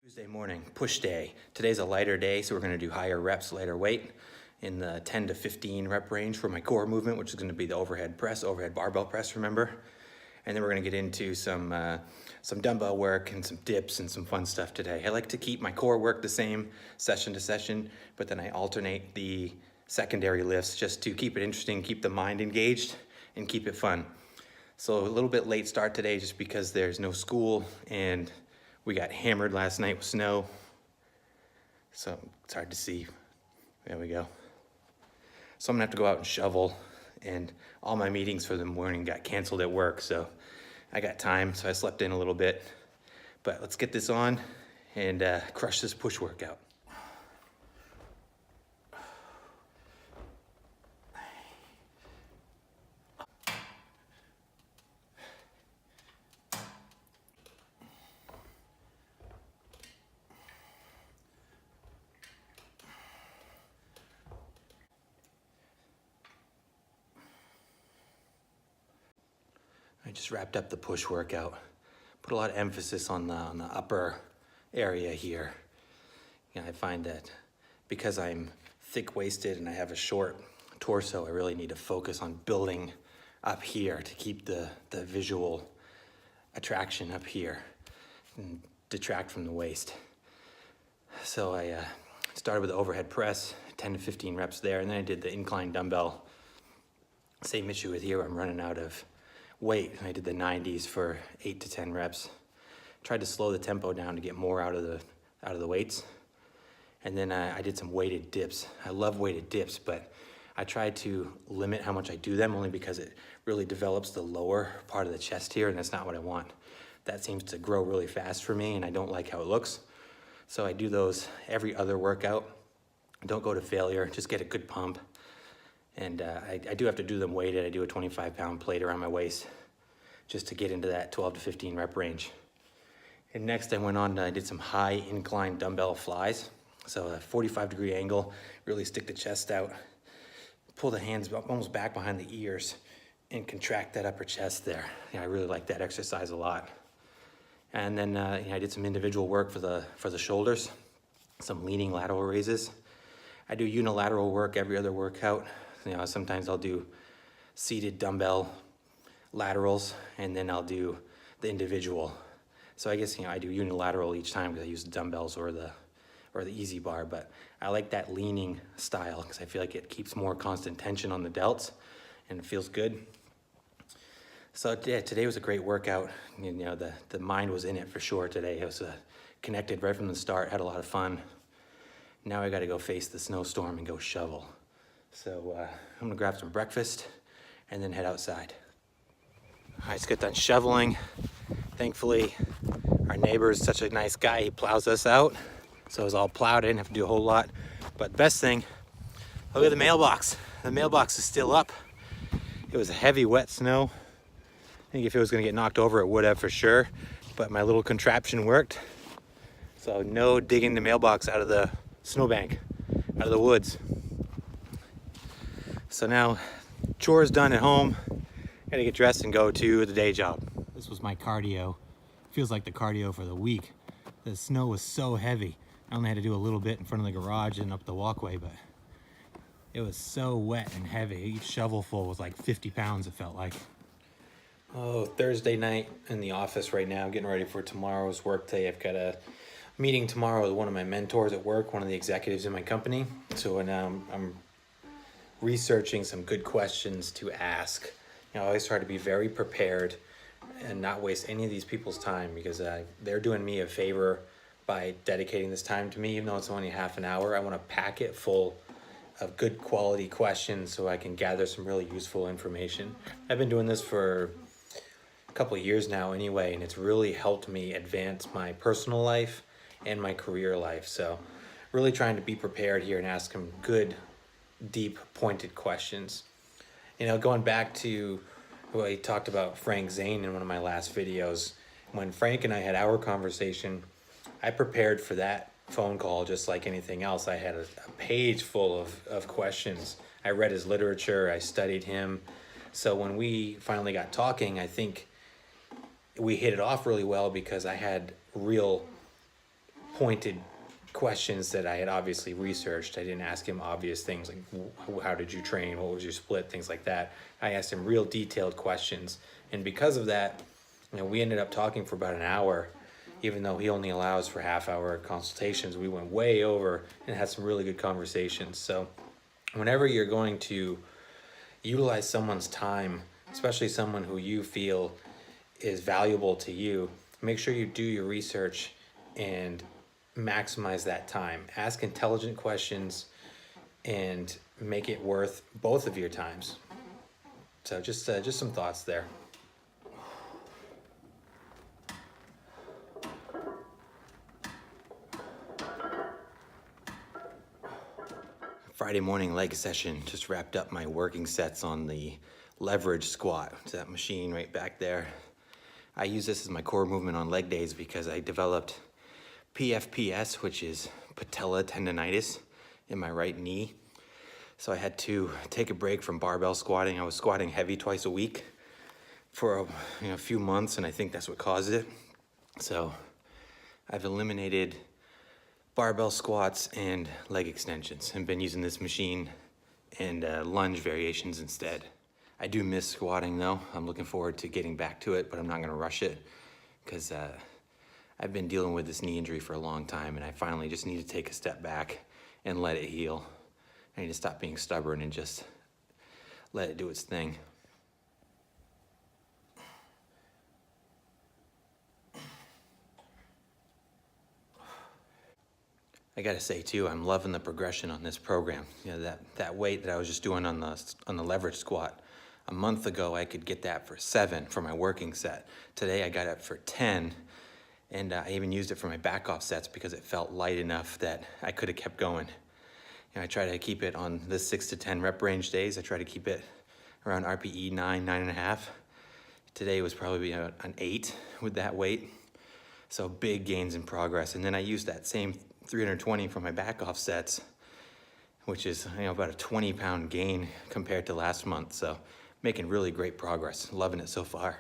Tuesday morning, push day. Today's a lighter day, so we're gonna do higher reps, lighter weight in the 10 to 15 rep range for my core movement, which is gonna be the overhead press, overhead barbell press, remember? And then we're gonna get into some dumbbell work and some dips and some fun stuff today. I like to keep my core work the same session to session, but then I alternate the secondary lifts just to keep it interesting, keep the mind engaged, and keep it fun. So a little bit late start today just because there's no school and we got hammered last night with snow. So it's hard to see. There we go. So I'm gonna have to go out and shovel, and all my meetings for the morning got canceled at work, so I got time, so I slept in a little bit. But let's get this on and crush this push workout. I just wrapped up the push workout. Put a lot of emphasis on the upper area here. You know, I find that because I'm thick-waisted and I have a short torso, I really need to focus on building up here to keep the visual attraction up here and detract from the waist. So I started with the overhead press, 10 to 15 reps there, and then I did the incline dumbbell. Same issue with here, I'm running out of weight. I did the 90s for 8 to 10 reps. Tried to slow the tempo down to get more out of the weights. And then I did some weighted dips. I love weighted dips, but I try to limit how much I do them only because it really develops the lower part of the chest here, and that's not what I want. That seems to grow really fast for me, and I don't like how it looks. So I do those every other workout. Don't go to failure, just get a good pump. And I do have to do them weighted. I do a 25-pound plate around my waist just to get into that 12 to 15 rep range. And next I went on, I did some high incline dumbbell flies. So a 45-degree angle, really stick the chest out, pull the hands almost back behind the ears and contract that upper chest there. Yeah, I really like that exercise a lot. And then I did some individual work for the shoulders, some leaning lateral raises. I do unilateral work every other workout. You know, sometimes I'll do seated dumbbell laterals, and then I'll do the individual. So I guess, I do unilateral each time because I use the dumbbells or the easy bar, but I like that leaning style because I feel like it keeps more constant tension on the delts and it feels good. So yeah, today was a great workout. You know, the mind was in it for sure today. It was connected right from the start, had a lot of fun. Now I gotta go face the snowstorm and go shovel. So I'm gonna grab some breakfast and then head outside. I just got done shoveling. Thankfully, our neighbor is such a nice guy, he plows us out. So it was all plowed, I didn't have to do a whole lot. But the best thing, look at the mailbox. The mailbox is still up. It was a heavy, wet snow. I think if it was gonna get knocked over, it would have for sure. But my little contraption worked. So no digging the mailbox out of the snowbank, out of the woods. So now, chores done at home. Gotta get dressed and go to the day job. This was my cardio. Feels like the cardio for the week. The snow was so heavy. I only had to do a little bit in front of the garage and up the walkway, but it was so wet and heavy. Each shovelful was like 50 pounds, it felt like. Oh, Thursday night in the office right now, getting ready for tomorrow's work day. I've got a meeting tomorrow with one of my mentors at work, one of the executives in my company. So now I'm researching some good questions to ask. I always try to be very prepared and not waste any of these people's time because they're doing me a favor by dedicating this time to me, even though it's only half an hour. I want to pack it full of good quality questions so I can gather some really useful information. I've been doing this for a couple of years now anyway, and it's really helped me advance my personal life and my career life. So really trying to be prepared here and ask some good, deep, pointed questions. You know, going back to what I talked about Frank Zane in one of my last videos, when Frank and I had our conversation, I prepared for that phone call just like anything else. I had a page full of questions. I read his literature, I studied him. So when we finally got talking, I think we hit it off really well because I had real pointed questions that I had obviously researched. I didn't ask him obvious things like how did you train, what was your split, things like that. I asked him real detailed questions, and because of that, we ended up talking for about an hour. Even though he only allows for half-hour consultations, we went way over and had some really good conversations. So whenever you're going to utilize someone's time, especially someone who you feel is valuable to you, make sure you do your research and maximize that time. Ask intelligent questions and make it worth both of your times. So just some thoughts there. Friday morning leg session. Just wrapped up my working sets on the leverage squat. It's that machine right back there. I use this as my core movement on leg days because I developed PFPS, which is patella tendonitis in my right knee. So I had to take a break from barbell squatting. I was squatting heavy twice a week for a few months, and I think that's what caused it. So I've eliminated barbell squats and leg extensions and been using this machine and lunge variations instead. I do miss squatting though. I'm looking forward to getting back to it, but I'm not gonna rush it because I've been dealing with this knee injury for a long time, and I finally just need to take a step back and let it heal. I need to stop being stubborn and just let it do its thing. I gotta say too, I'm loving the progression on this program. That weight that I was just doing on the leverage squat, a month ago I could get that for 7 for my working set. Today I got it for 10, and I even used it for my back off sets because it felt light enough that I could have kept going. I try to keep it on the 6 to 10 rep range days. I try to keep it around RPE 9.5. Today was probably an 8 with that weight. So big gains in progress. And then I used that same 320 for my back off sets, which is about a 20-pound gain compared to last month. So making really great progress. Loving it so far.